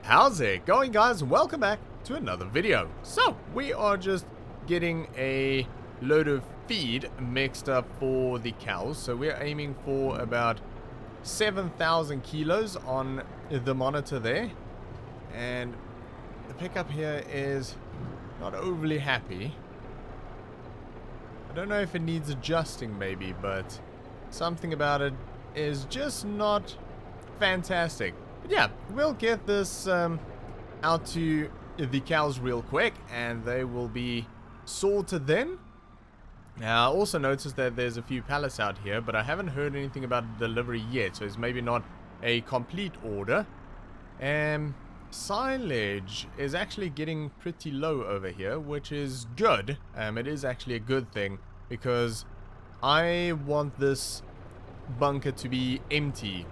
How's it going, guys? Welcome back to another video. So, we are just getting a load of feed mixed up for the cows. So we're aiming for about 7,000 kilos on the monitor there. And the pickup here is not overly happy. I don't know if it needs adjusting maybe, but something about it is just not fantastic. But yeah, we'll get this out to the cows real quick, and they will be sorted then. Now, I also noticed that there's a few pallets out here, but I haven't heard anything about delivery yet, so it's maybe not a complete order. Silage is actually getting pretty low over here, which is good. It is actually a good thing, because I want this bunker to be empty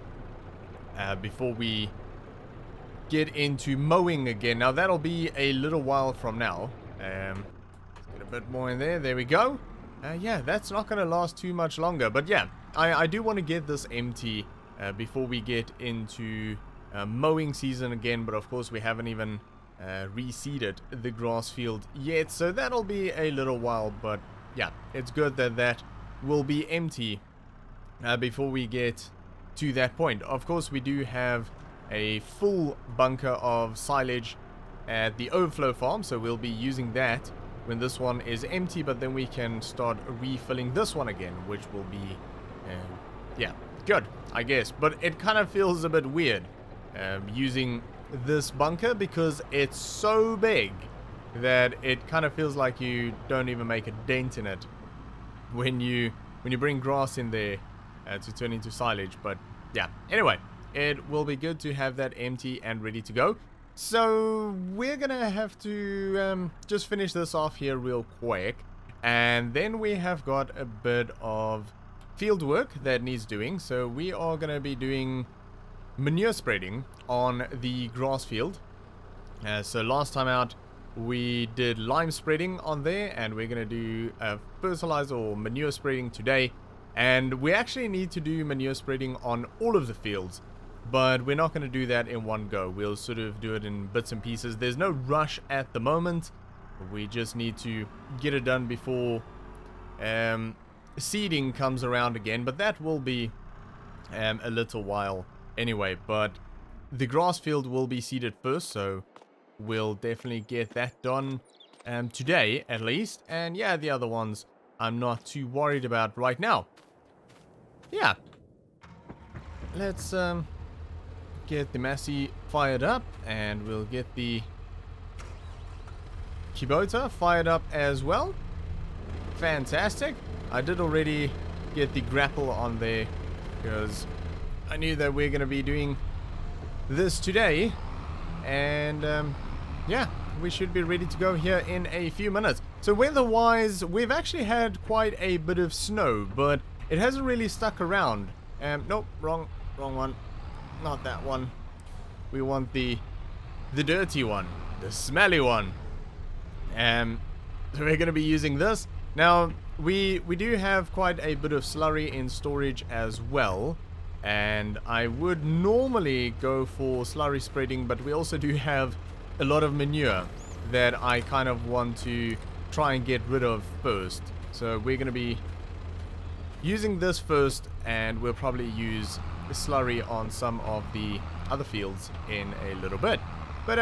before we get into mowing again. Now, that'll be a little while from now. Let's get a bit more in there. There we go. Yeah, that's not going to last too much longer. But yeah, I do want to get this empty before we get into mowing season again. But of course, we haven't even reseeded the grass field yet. So that'll be a little while. But yeah, it's good that that will be empty before we get to that point. Of course, we do have a full bunker of silage at the overflow farm. So we'll be using that when this one is empty, but then we can start refilling this one again, which will be, yeah, good, I guess. But it kind of feels a bit weird using this bunker because it's so big that it kind of feels like you don't even make a dent in it when you bring grass in there to turn into silage. But yeah, anyway, it will be good to have that empty and ready to go. So we're gonna have to just finish this off here real quick, and then we have got a bit of field work that needs doing. So we are gonna be doing manure spreading on the grass field. So last time out we did lime spreading on there, and we're gonna do fertilizer or manure spreading today. And we actually need to do manure spreading on all of the fields, but we're not going to do that in one go. We'll sort of do it in bits and pieces. There's no rush at the moment. We just need to get it done before seeding comes around again. But that will be a little while anyway. But the grass field will be seeded first, so we'll definitely get that done today at least. And yeah, the other ones I'm not too worried about right now. Yeah. Let's get the Massey fired up, and we'll get the Kubota fired up as well. Fantastic. I did already get the grapple on there because I knew that we're going to be doing this today, and yeah, we should be ready to go here in a few minutes. So weather-wise, we've actually had quite a bit of snow, but it hasn't really stuck around. Nope, wrong one. Not that one. We want the dirty one, the smelly one. So we're going to be using this. Now, we do have quite a bit of slurry in storage as well, and I would normally go for slurry spreading, but we also do have a lot of manure that I kind of want to try and get rid of first. So we're going to be using this first, and we'll probably use slurry on some of the other fields in a little bit. But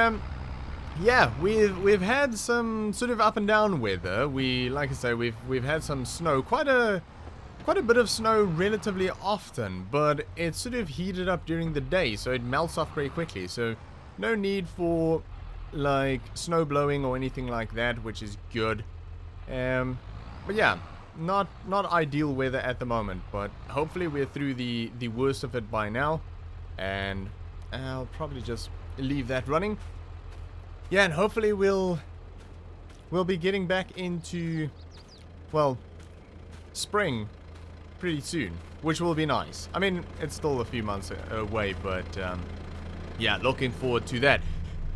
yeah, we've had some sort of up and down weather. Like I say, we've had some snow, quite a bit of snow relatively often, but it's sort of heated up during the day, so it melts off very quickly. So no need for like snow blowing or anything like that, which is good. But yeah, not ideal weather at the moment, but hopefully we're through the worst of it by now, and I'll probably just leave that running. Yeah, and hopefully we'll be getting back into, well, spring pretty soon, which will be nice. I mean, it's still a few months away, but yeah, looking forward to that.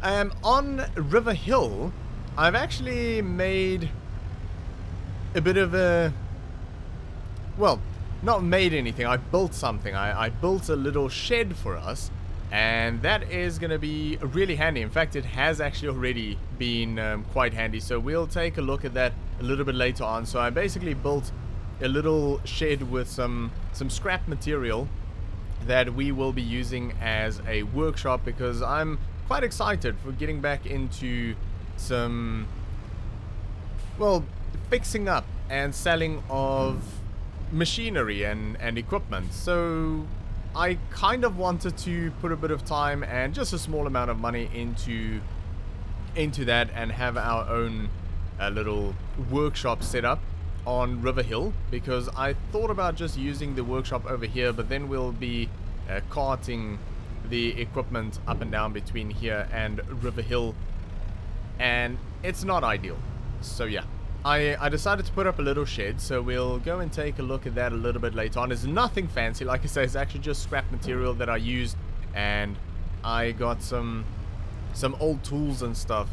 On River Hill, I've actually made a bit of a, well, not made anything, I built something. I built a little shed for us, And that is going to be really handy. In fact, it has actually already been quite handy. So we'll take a look at that a little bit later on. So I basically built a little shed with some scrap material that we will be using as a workshop, because I'm quite excited for getting back into some, well, fixing up and selling of machinery and equipment. So I kind of wanted to put a bit of time and just a small amount of money into that and have our own little workshop set up on River Hill, because I thought about just using the workshop over here, but then we'll be carting the equipment up and down between here and River Hill, and it's not ideal. So yeah, I decided to put up a little shed, so we'll go and take a look at that a little bit later on. It's nothing fancy, like I say, it's actually just scrap material that I used, and I got some old tools and stuff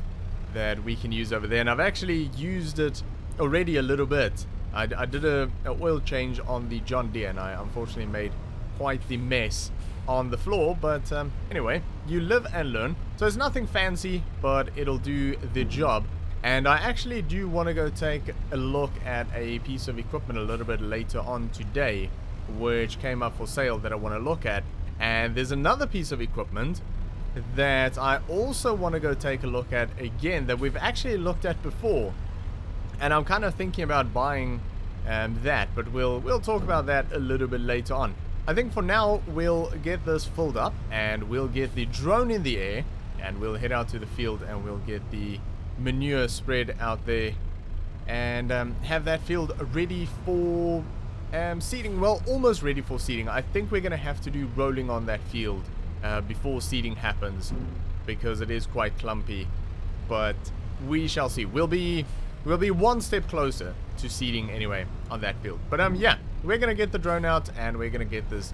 that we can use over there, and I've actually used it already a little bit. I did a oil change on the John Deere, and I unfortunately made quite the mess on the floor, but anyway, you live and learn. So it's nothing fancy, but it'll do the job. And I actually do want to go take a look at a piece of equipment a little bit later on today, which came up for sale that I want to look at. And there's another piece of equipment that I also want to go take a look at again, that we've actually looked at before, and I'm kind of thinking about buying that, but we'll talk about that a little bit later on. I think for now we'll get this filled up, and we'll get the drone in the air, and we'll head out to the field, and we'll get the manure spread out there, and have that field ready for seeding. Well, almost ready for seeding. I think we're gonna have to do rolling on that field before seeding happens, because it is quite clumpy, but we shall see. We'll be one step closer to seeding anyway on that field. But yeah, we're gonna get the drone out, and we're gonna get this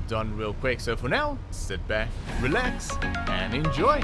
done real quick. So for now, sit back, relax, and enjoy.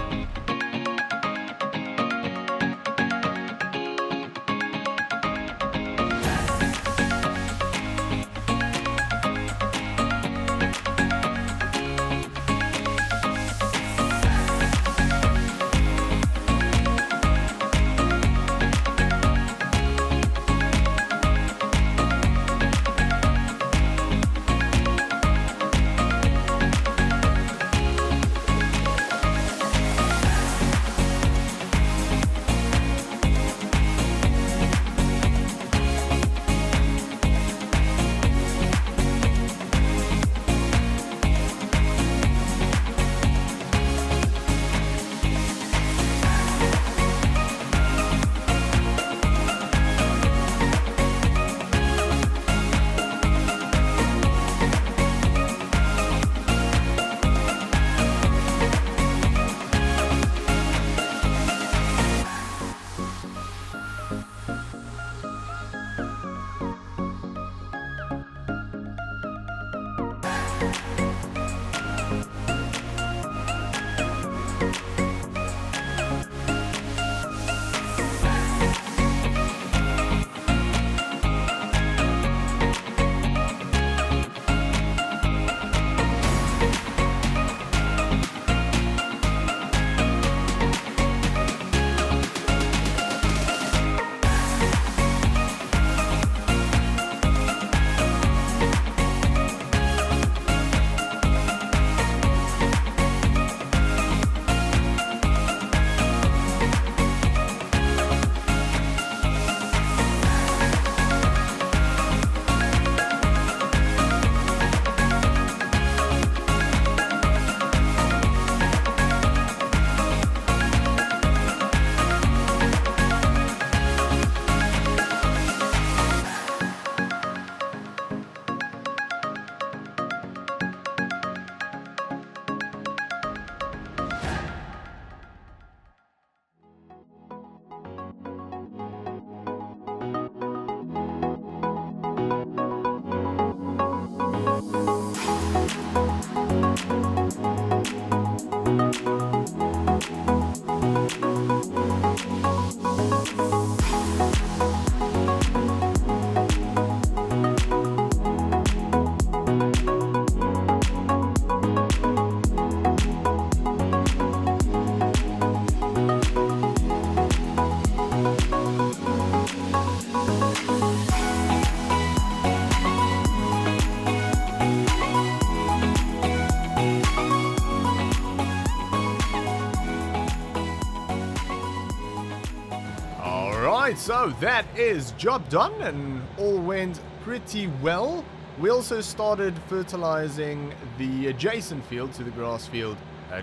Alright, so that is job done and all went pretty well. We also started fertilizing the adjacent field to the grass field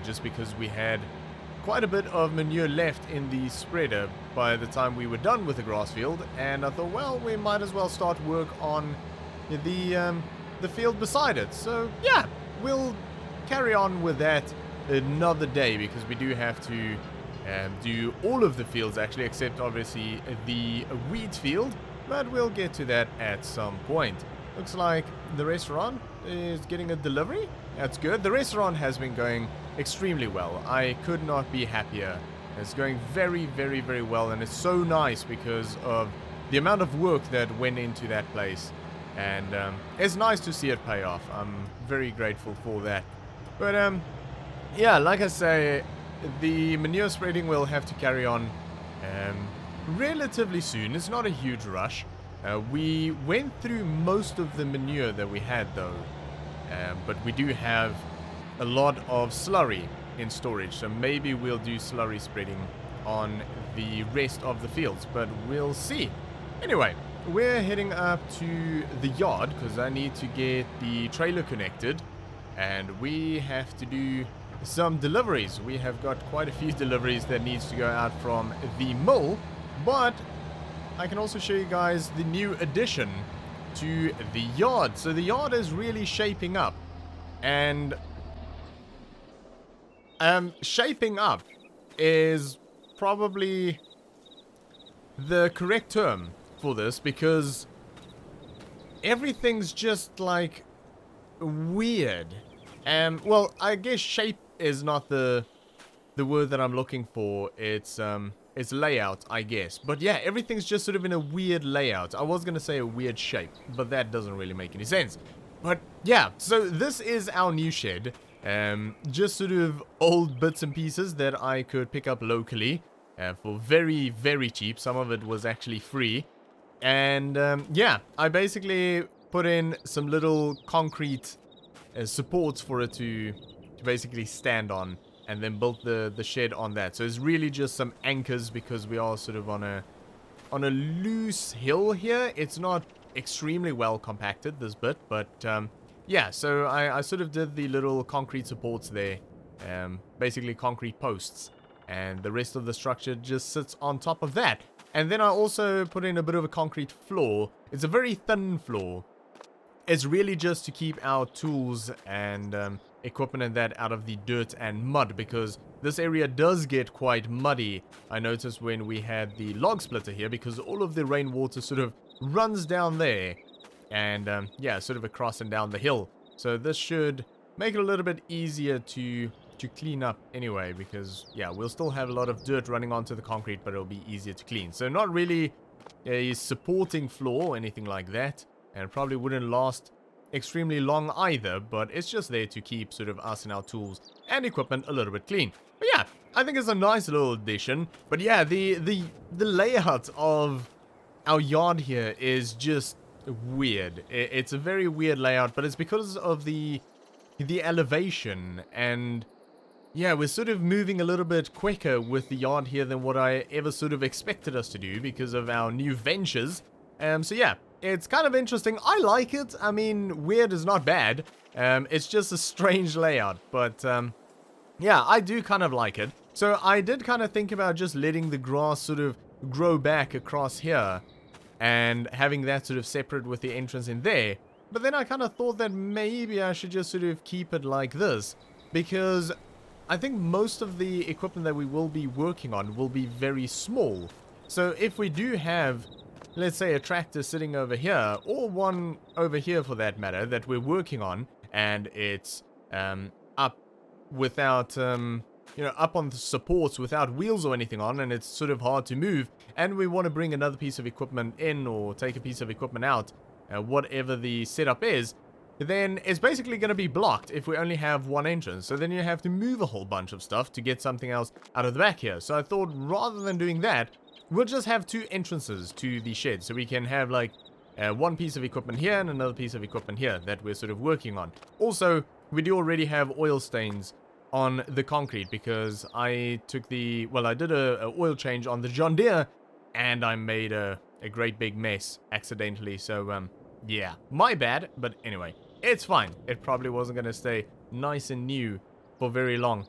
just because we had quite a bit of manure left in the spreader by the time we were done with the grass field, and I thought, well, we might as well start work on the field beside it. So yeah, we'll carry on with that another day because we do have to do all of the fields actually, except obviously the wheat field, but we'll get to that at some point. Looks like the restaurant is getting a delivery. That's good. The restaurant has been going extremely well. I could not be happier. It's going very, very, very well, and it's so nice because of the amount of work that went into that place. And it's nice to see it pay off. I'm very grateful for that. But yeah, like I say, the manure spreading will have to carry on relatively soon. It's not a huge rush. We went through most of the manure that we had though, but we do have a lot of slurry in storage, so maybe we'll do slurry spreading on the rest of the fields, but we'll see. Anyway, we're heading up to the yard because I need to get the trailer connected, and we have to do some deliveries. We have got quite a few deliveries that needs to go out from the mill, but I can also show you guys the new addition to the yard. So the yard is really shaping up, and shaping up is probably the correct term for this because everything's just like weird. Well, I guess shape is not the word that I'm looking for. It's layout, I guess. But yeah, everything's just sort of in a weird layout. I was gonna say a weird shape, but that doesn't really make any sense. But yeah, so this is our new shed. Just sort of old bits and pieces that I could pick up locally for very, very cheap. Some of it was actually free. And yeah, I basically put in some little concrete supports for it to basically stand on, and then built the shed on that. So it's really just some anchors because we are sort of on a loose hill here. It's not extremely well compacted, this bit, but yeah, so I sort of did the little concrete supports there, basically concrete posts, and the rest of the structure just sits on top of that. And then I also put in a bit of a concrete floor. It's a very thin floor. It's really just to keep our tools and equipment and that out of the dirt and mud, because this area does get quite muddy. I noticed when we had the log splitter here, because all of the rainwater sort of runs down there, and yeah, sort of across and down the hill. So this should make it a little bit easier to clean up anyway, because yeah, we'll still have a lot of dirt running onto the concrete, but it'll be easier to clean. So not really a supporting floor or anything like that, and it probably wouldn't last extremely long either, but it's just there to keep sort of us and our tools and equipment a little bit clean. But yeah, I think it's a nice little addition. But yeah, the layout of our yard here is just weird. It's a very weird layout, but it's because of the elevation, and yeah, we're sort of moving a little bit quicker with the yard here than what I ever sort of expected us to do because of our new ventures. So yeah, it's kind of interesting. I like it. I mean, weird is not bad. It's just a strange layout, but yeah, I do kind of like it. So I did kind of think about just letting the grass sort of grow back across here and having that sort of separate with the entrance in there. But then I kind of thought that maybe I should just sort of keep it like this, because I think most of the equipment that we will be working on will be very small. So if we do have, let's say, a tractor sitting over here, or one over here for that matter, that we're working on, and it's up without, you know, up on the supports without wheels or anything on, and it's sort of hard to move, and we want to bring another piece of equipment in or take a piece of equipment out, whatever the setup is, then it's basically going to be blocked if we only have one entrance. So then you have to move a whole bunch of stuff to get something else out of the back here. So I thought rather than doing that, we'll just have two entrances to the shed. So we can have like one piece of equipment here and another piece of equipment here that we're sort of working on. Also, we do already have oil stains on the concrete because I took the, well, I did a oil change on the John Deere, and I made a great big mess accidentally. So, yeah, my bad. But anyway, it's fine. It probably wasn't going to stay nice and new for very long.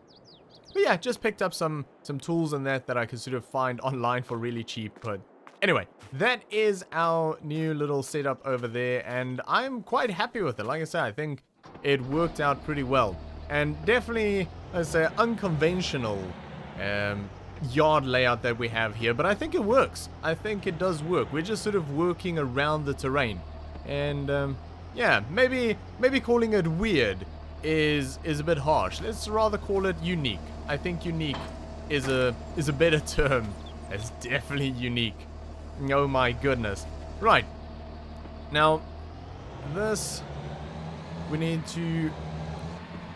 But yeah, just picked up some tools and that I could sort of find online for really cheap. But anyway, that is our new little setup over there, and I'm quite happy with it. Like I said, I think it worked out pretty well. And definitely, let's say, unconventional yard layout that we have here, but I think it works. I think it does work. We're just sort of working around the terrain. And yeah, maybe calling it weird is a bit harsh. Let's rather call it unique. I think unique is a better term. It's definitely unique. Oh my goodness. Right. Now, this we need to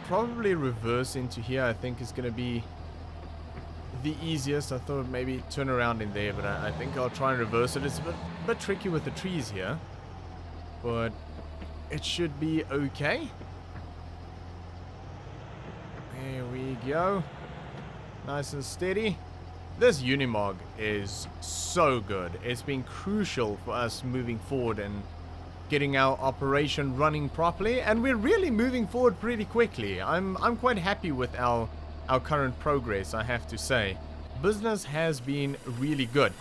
probably reverse into here. I think is going to be the easiest. I thought maybe turn around in there, but I think I'll try and reverse it. It's a bit tricky with the trees here, but it should be okay. There we go. Nice and steady. This Unimog is so good. It's been crucial for us moving forward and getting our operation running properly, and we're really moving forward pretty quickly. I'm quite happy with our current progress, I have to say. Business has been really good.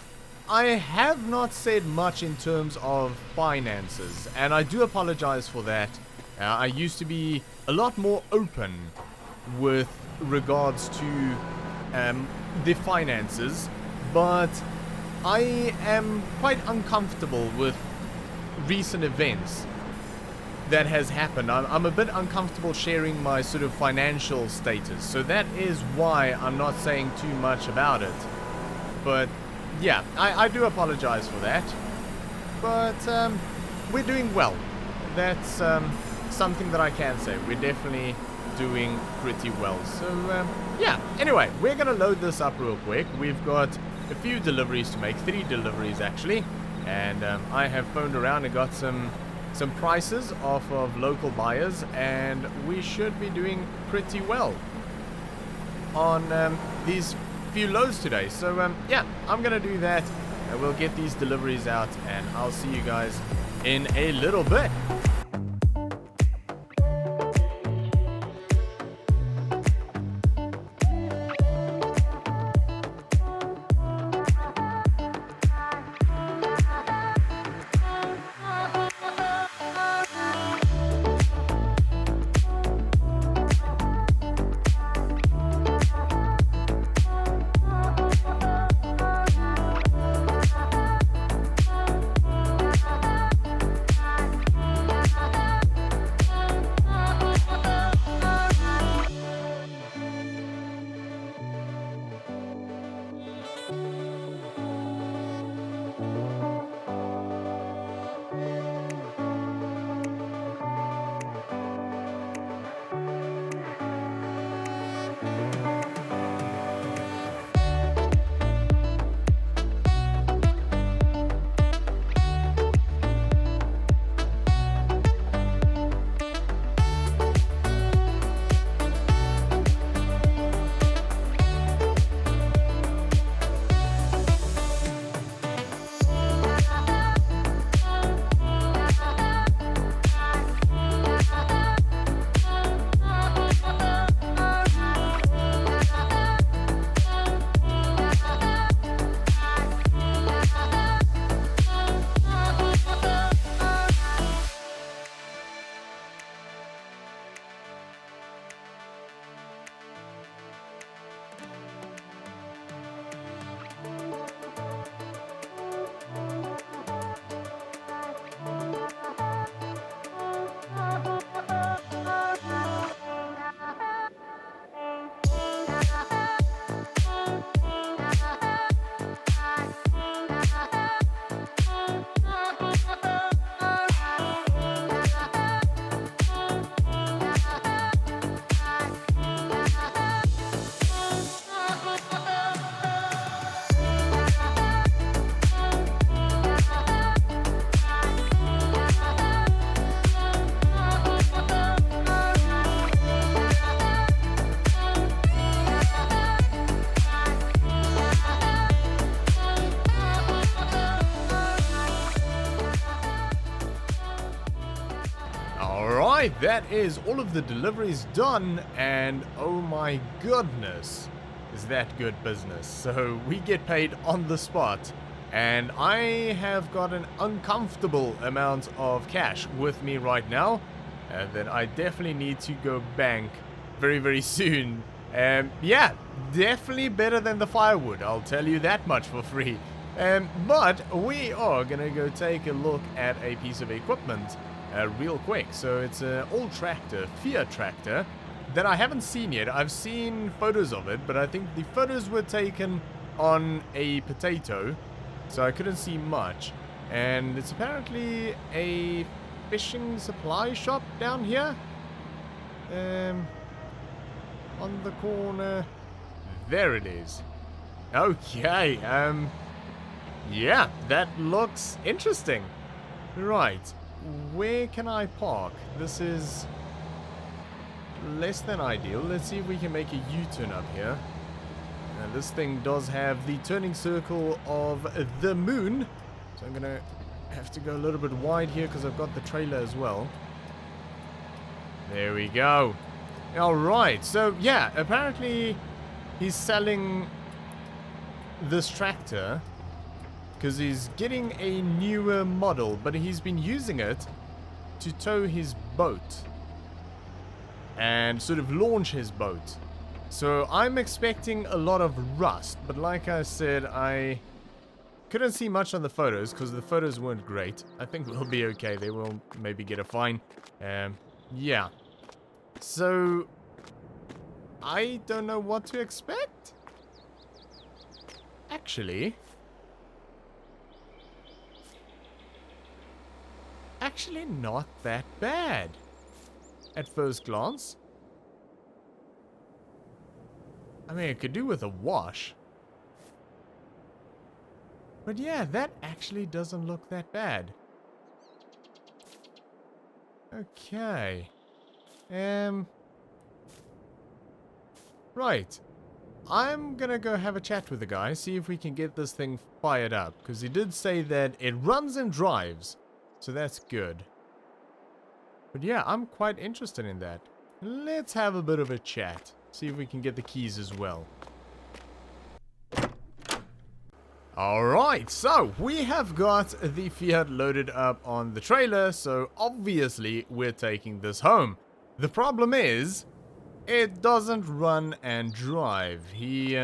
I have not said much in terms of finances, and I do apologize for that. I used to be a lot more open with regards to the finances, but I am quite uncomfortable with recent events that has happened. I'm a bit uncomfortable sharing my sort of financial status, so that is why I'm not saying too much about it. But yeah, I do apologize for that, but we're doing well. That's something that I can say. We're definitely doing pretty well. So yeah, anyway, we're gonna load this up real quick. We've got a few deliveries to make, 3 deliveries actually, and I have phoned around and got some prices off of local buyers, and we should be doing pretty well on these few loads today. So yeah, I'm gonna do that, and we'll get these deliveries out, and I'll see you guys in a little bit. Alright, that is all of the deliveries done, and oh my goodness, is that good business. So we get paid on the spot, and I have got an uncomfortable amount of cash with me right now that I definitely need to go bank very, very soon. Yeah, definitely better than the firewood, I'll tell you that much for free. But we are gonna go take a look at a piece of equipment real quick. So it's an old tractor, Fiat tractor, that I haven't seen yet. I've seen photos of it, but I think the photos were taken on a potato, so I couldn't see much. And it's apparently a fishing supply shop down here. On the corner. There it is. Okay, yeah, that looks interesting. Right, where can I park? This is less than ideal. Let's see if we can make a U-turn up here. And this thing does have the turning circle of the moon. So I'm gonna have to go a little bit wide here because I've got the trailer as well. There we go. Alright, so yeah, apparently he's selling this tractor because he's getting a newer model, but he's been using it to tow his boat and sort of launch his boat. So I'm expecting a lot of rust, but like I said, I couldn't see much on the photos because the photos weren't great. I think we'll be okay. They will maybe get a fine. Yeah. So I don't know what to expect. Actually not that bad at first glance. I mean, it could do with a wash. But yeah, that actually doesn't look that bad. Okay. Right. I'm gonna go have a chat with the guy, see if we can get this thing fired up. Because he did say that it runs and drives. So that's good. But yeah, I'm quite interested in that. Let's have a bit of a chat. See if we can get the keys as well. Alright, so we have got the Fiat loaded up on the trailer, so obviously we're taking this home. The problem is, it doesn't run and drive. He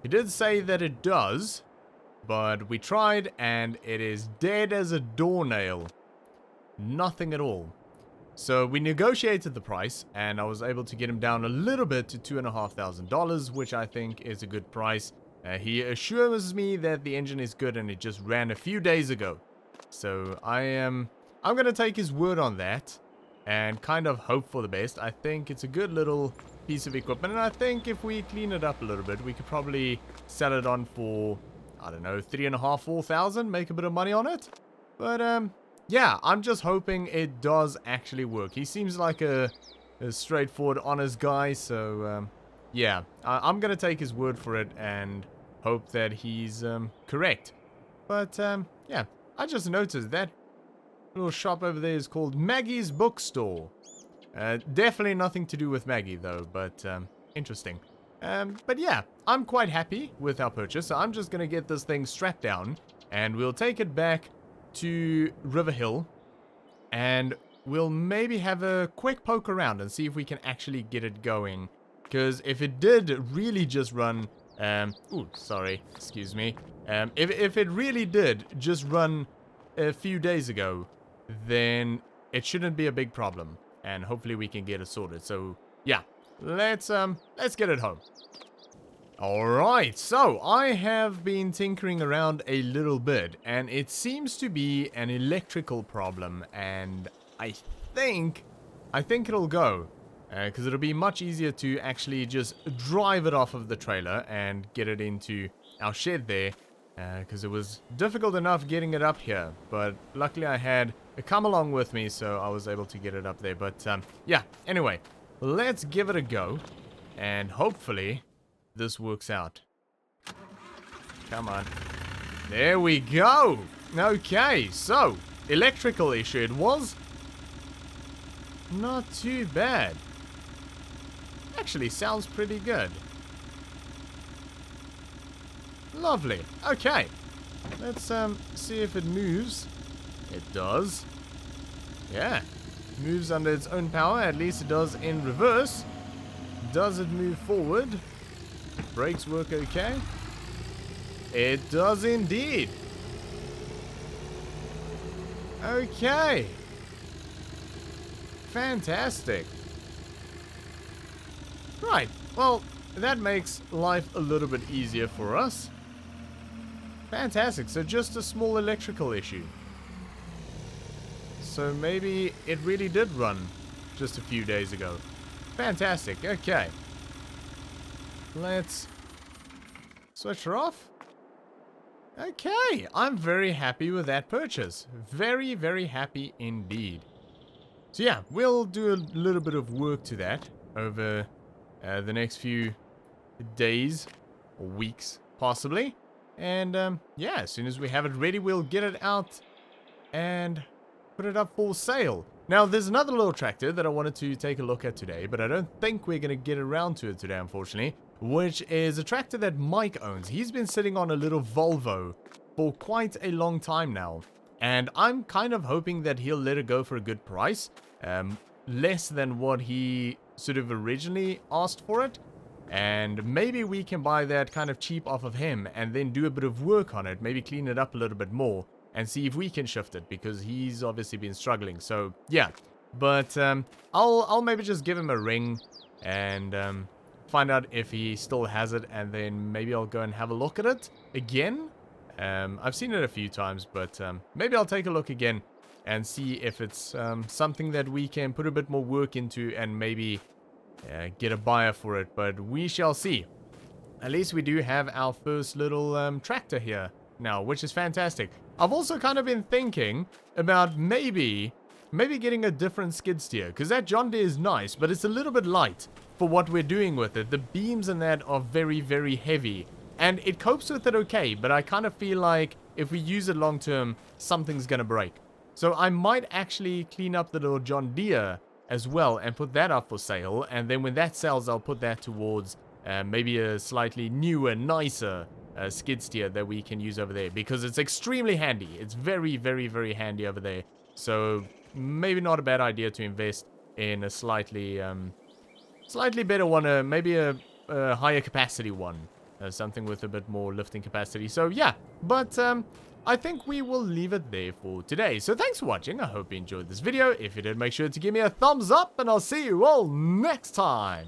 did say that it does, but we tried and it is dead as a doornail. Nothing at all. So we negotiated the price, and I was able to get him down a little bit to $2,500, which I think is a good price. He assures me that the engine is good and it just ran a few days ago. So I'm going to take his word on that and kind of hope for the best. I think it's a good little piece of equipment, and I think if we clean it up a little bit, we could probably sell it on for, I don't know, $3,500, $4,000, make a bit of money on it. But yeah, I'm just hoping it does actually work. He seems like a straightforward, honest guy, so yeah, I'm gonna take his word for it and hope that he's correct. But yeah, I just noticed that little shop over there is called Maggie's Bookstore. Definitely nothing to do with Maggie though, but interesting. But yeah, I'm quite happy with our purchase, so I'm just gonna get this thing strapped down and we'll take it back to River Hill, and we'll maybe have a quick poke around and see if we can actually get it going. Because if it did really just run, ooh, sorry, excuse me. If it really did just run a few days ago, then it shouldn't be a big problem, and hopefully we can get it sorted. So yeah, let's get it home. Alright, so I have been tinkering around a little bit, and it seems to be an electrical problem, and I think it'll go, because it'll be much easier to actually just drive it off of the trailer and get it into our shed there, because it was difficult enough getting it up here, but luckily I had a come along with me, so I was able to get it up there. But yeah, anyway, let's give it a go, and hopefully this works out. Come on. There we go. Okay, so electrical issue it was. Not too bad. Actually, sounds pretty good. Lovely. Okay. Let's see if it moves. It does. Yeah. Moves under its own power. At least it does in reverse. Does it move forward? Brakes work okay? It does indeed. Okay. Fantastic. Right. Well, that makes life a little bit easier for us. Fantastic. So just a small electrical issue. So maybe it really did run just a few days ago. Fantastic. Okay. Let's switch her off. Okay. I'm very happy with that purchase. Very, very happy indeed. So yeah, we'll do a little bit of work to that over the next few days or weeks, possibly. And yeah, as soon as we have it ready, we'll get it out and put it up for sale. Now, there's another little tractor that I wanted to take a look at today, but I don't think we're going to get around to it today, unfortunately, which is a tractor that Mike owns. He's been sitting on a little Volvo for quite a long time now, and I'm kind of hoping that he'll let it go for a good price, less than what he sort of originally asked for it. And maybe we can buy that kind of cheap off of him and then do a bit of work on it, maybe clean it up a little bit more and see if we can shift it, because he's obviously been struggling. So yeah, but I'll maybe just give him a ring and find out if he still has it, and then maybe I'll go and have a look at it again. I've seen it a few times, but maybe I'll take a look again and see if it's something that we can put a bit more work into and maybe get a buyer for it, but we shall see. At least we do have our first little tractor here now, which is fantastic. I've also kind of been thinking about maybe getting a different skid steer, because that John Deere is nice, but it's a little bit light for what we're doing with it. The beams in that are very, very heavy, and it copes with it okay, but I kind of feel like if we use it long term, something's gonna break. So I might actually clean up the little John Deere as well and put that up for sale, and then when that sells, I'll put that towards maybe a slightly newer, nicer skid steer that we can use over there, because it's extremely handy. It's very, very, very handy over there. So maybe not a bad idea to invest in a slightly better one, maybe a higher capacity one, something with a bit more lifting capacity. So yeah, but I think we will leave it there for today. So thanks for watching. I hope you enjoyed this video. If you did, make sure to give me a thumbs up, and I'll see you all next time.